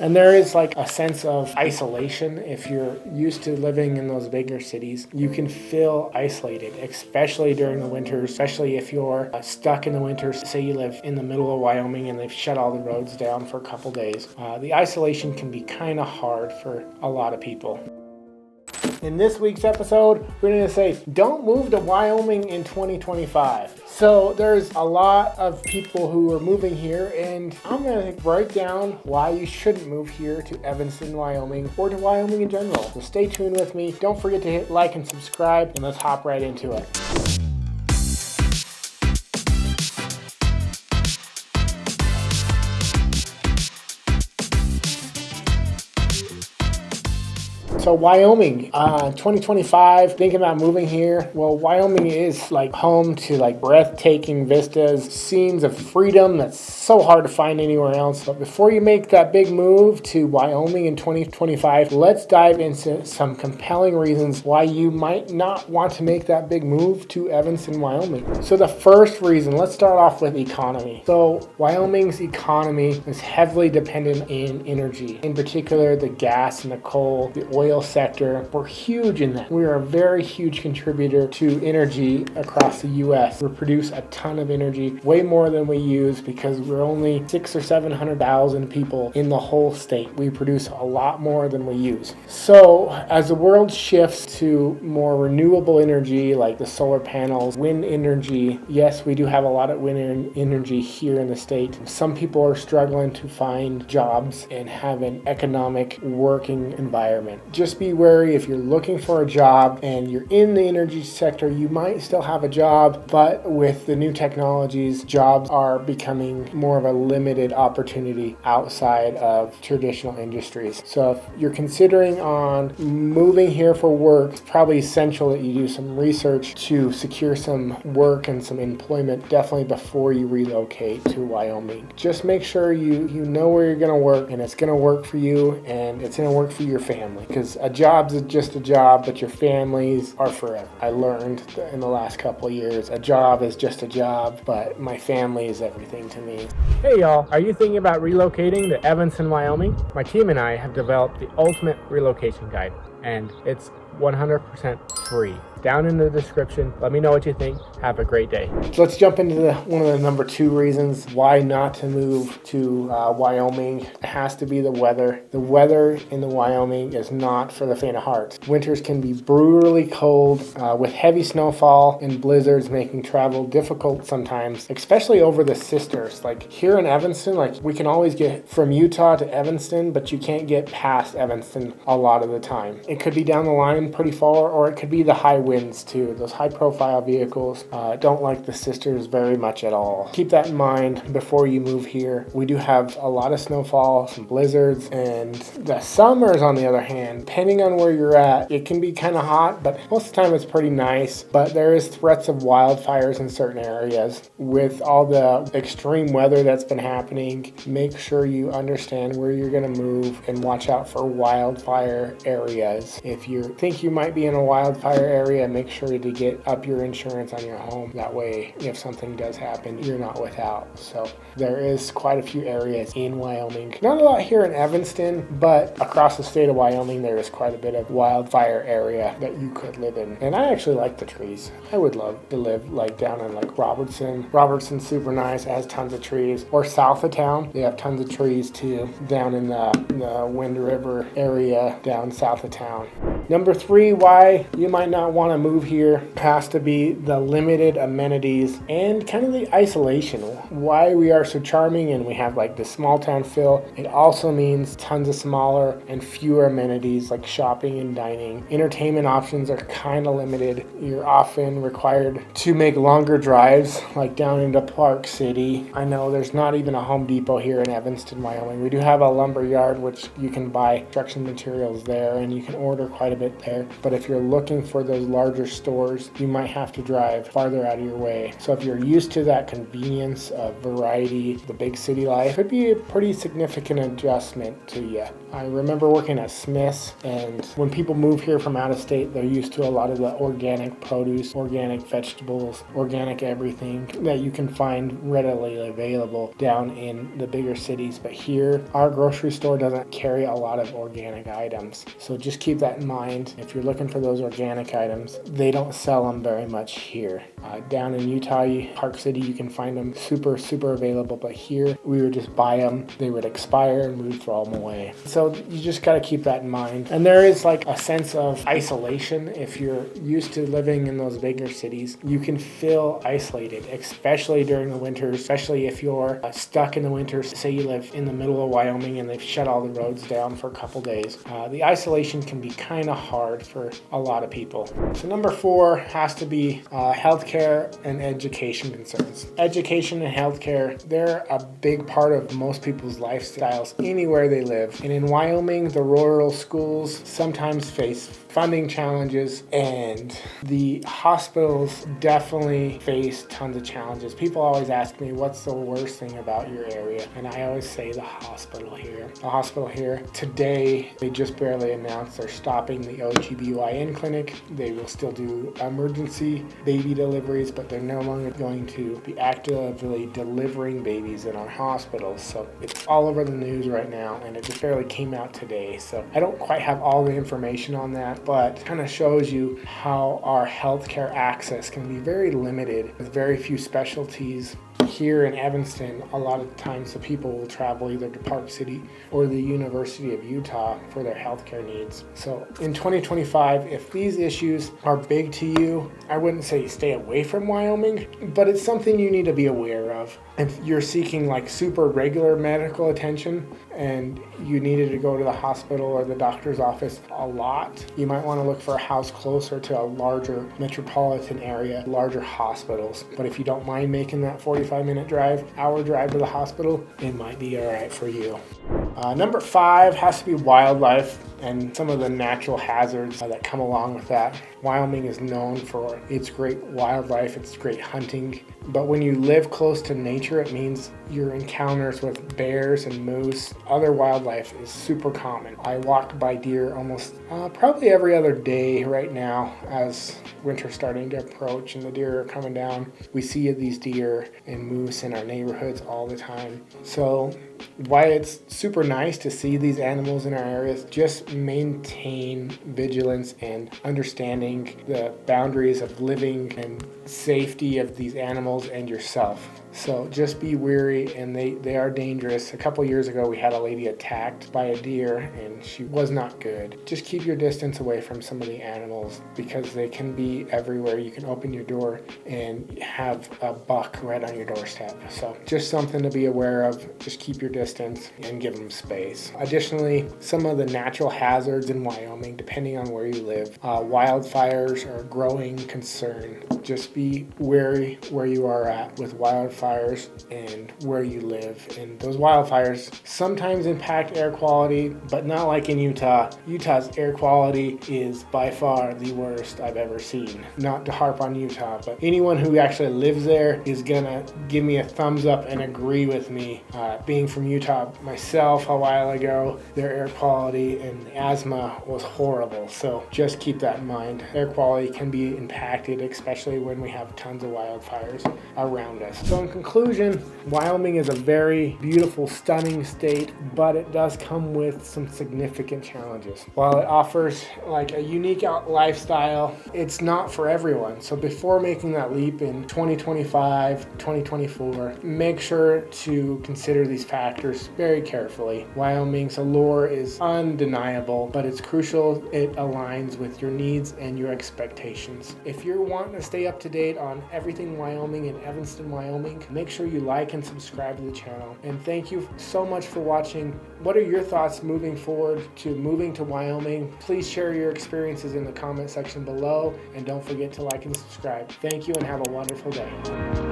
And there is like a sense of isolation. If you're used to living in those bigger cities, you can feel isolated, especially during the winters, especially if you're stuck in the winters. Say you live in the middle of Wyoming and they've shut all the roads down for a couple days. The isolation can be kind of hard for a lot of people. In this week's episode, we're going to say, don't move to Wyoming in 2025. So there's a lot of people who are moving here, and I'm going to break down why you shouldn't move here to Evanston, Wyoming, or to Wyoming in general. So stay tuned with me. Don't forget to hit like and subscribe, and let's hop right into it. So Wyoming, 2025, thinking about moving here. Well, Wyoming is like home to like breathtaking vistas, scenes of freedom that's so hard to find anywhere else. But before you make that big move to Wyoming in 2025, let's dive into some compelling reasons why you might not want to make that big move to Evanston, Wyoming. So the first reason, let's start off with economy. So Wyoming's economy is heavily dependent in energy, in particular the gas and the coal, the oil sector. We're huge in that. We are a very huge contributor to energy across the U.S. We produce a ton of energy, way more than we use because we're only 600,000 or 700,000 people in the whole state. We produce a lot more than we use. So as the world shifts to more renewable energy like the solar panels, wind energy, yes, we do have a lot of wind energy here in the state. Some people are struggling to find jobs and have an economic working environment. Just be wary if you're looking for a job and you're in the energy sector, you might still have a job, but with the new technologies, jobs are becoming more of a limited opportunity outside of traditional industries. So if you're considering on moving here for work, it's probably essential that you do some research to secure some work and some employment definitely before you relocate to Wyoming. Just make sure you know where you're going to work and it's going to work for you and it's going to work for your family, because a job's just a job, but your families are forever. I learned in the last couple of years, a job is just a job, but my family is everything to me. Hey y'all, are you thinking about relocating to Evanston, Wyoming? My team and I have developed the ultimate relocation guide, and it's 100% free. Down in the description. Let me know what you think. Have a great day. So let's jump into one of the number 2 reasons why not to move to Wyoming. It has to be the weather. The weather in the Wyoming is not for the faint of heart. Winters can be brutally cold with heavy snowfall and blizzards making travel difficult sometimes, especially over the sisters. Like here in Evanston, like we can always get from Utah to Evanston, but you can't get past Evanston a lot of the time. It could be down the line pretty far, or it could be the high winds too. Those high profile vehicles don't like the sisters very much at all. Keep that in mind before you move here. We do have a lot of snowfall, some blizzards, and the summers on the other hand, depending on where you're at, it can be kind of hot, but most of the time it's pretty nice. But there is threats of wildfires in certain areas. With all the extreme weather that's been happening, make sure you understand where you're going to move and watch out for wildfire areas. If you think you might be in a wildfire area, make sure to get up your insurance on your home. That way, if something does happen, you're not without. So there is quite a few areas in Wyoming. Not a lot here in Evanston, but across the state of Wyoming, there is quite a bit of wildfire area that you could live in. And I actually like the trees. I would love to live like down in like Robertson. Robertson's super nice. It has tons of trees. Or south of town, they have tons of trees too. Down in the Wind River area down south of town. Number 3, why you might not want to move here has to be the limited amenities and kind of the isolation. Why we are so charming and we have like the small town feel. It also means tons of smaller and fewer amenities like shopping and dining. Entertainment options are kind of limited. You're often required to make longer drives like down into Park City. I know there's not even a Home Depot here in Evanston, Wyoming. We do have a lumber yard which you can buy construction materials there and you can order quite a of it there. But if you're looking for those larger stores, you might have to drive farther out of your way. So if you're used to that convenience of variety, the big city life, it could be a pretty significant adjustment to you. I remember working at Smith's, and when people move here from out of state, they're used to a lot of the organic produce, organic vegetables, organic everything that you can find readily available down in the bigger cities. But here, our grocery store doesn't carry a lot of organic items. So just keep that in mind. If you're looking for those organic items, they don't sell them very much here. Down in Utah, Park City, you can find them super available. But here, we would just buy them. They would expire and we would throw them away. So you just got to keep that in mind. And there is like a sense of isolation. If you're used to living in those bigger cities, you can feel isolated, especially during the winter, especially if you're stuck in the winter. Say you live in the middle of Wyoming and they've shut all the roads down for a couple days. The isolation can be kind of hard for a lot of people. So number 4 has to be healthcare and education concerns. Education and healthcare, they're a big part of most people's lifestyles anywhere they live. And in Wyoming, the rural schools sometimes face funding challenges, and the hospitals definitely face tons of challenges. People always ask me, what's the worst thing about your area? And I always say the hospital here. The hospital here, today, they just barely announced they're stopping the OGBYN clinic. They will still do emergency baby deliveries, but they're no longer going to be actively delivering babies in our hospitals. So it's all over the news right now, and it just barely came out today. So I don't quite have all the information on that, but kind of shows you how our healthcare access can be very limited with very few specialties. Here in Evanston, a lot of times the people will travel either to Park City or the University of Utah for their healthcare needs. So in 2025, if these issues are big to you, I wouldn't say stay away from Wyoming, but it's something you need to be aware of. If you're seeking like super regular medical attention and you needed to go to the hospital or the doctor's office a lot, you might want to look for a house closer to a larger metropolitan area, larger hospitals. But if you don't mind making that 45-minute drive, hour drive to the hospital, it might be all right for you. Number 5 has to be wildlife and some of the natural hazards that come along with that. Wyoming is known for its great wildlife, its great hunting. But when you live close to nature, it means your encounters with bears and moose, other wildlife is super common. I walk by deer almost probably every other day right now as winter's starting to approach and the deer are coming down. We see these deer and moose in our neighborhoods all the time. So why it's super nice to see these animals in our areas, just maintain vigilance and understanding the boundaries of living and safety of these animals and yourself. So just be wary, and they are dangerous. A couple years ago, we had a lady attacked by a deer, and she was not good. Just keep your distance away from some of the animals because they can be everywhere. You can open your door and have a buck right on your doorstep. So just something to be aware of. Just keep your distance and give them space. Additionally, some of the natural hazards in Wyoming, depending on where you live, wildfires are a growing concern. Just be wary where you are at with wildfires and where you live. And those wildfires sometimes impact air quality, but not like in Utah. Utah's air quality is by far the worst I've ever seen. Not to harp on Utah, but anyone who actually lives there is gonna give me a thumbs up and agree with me. Being from Utah myself a while ago, their air quality and asthma was horrible. So just keep that in mind. Air quality can be impacted, especially when we have tons of wildfires around us. So in conclusion, Wyoming is a very beautiful, stunning state, but it does come with some significant challenges. While it offers like a unique lifestyle, it's not for everyone. So before making that leap in 2025, 2024, make sure to consider these factors very carefully. Wyoming's allure is undeniable, but it's crucial it aligns with your needs and your expectations. If you're wanting to stay up to date on everything Wyoming and Evanston, Wyoming, make sure you like and subscribe to the channel. And thank you so much for watching. What are your thoughts moving forward to moving to Wyoming? Please share your experiences in the comment section below, and don't forget to like and subscribe. Thank you and have a wonderful day.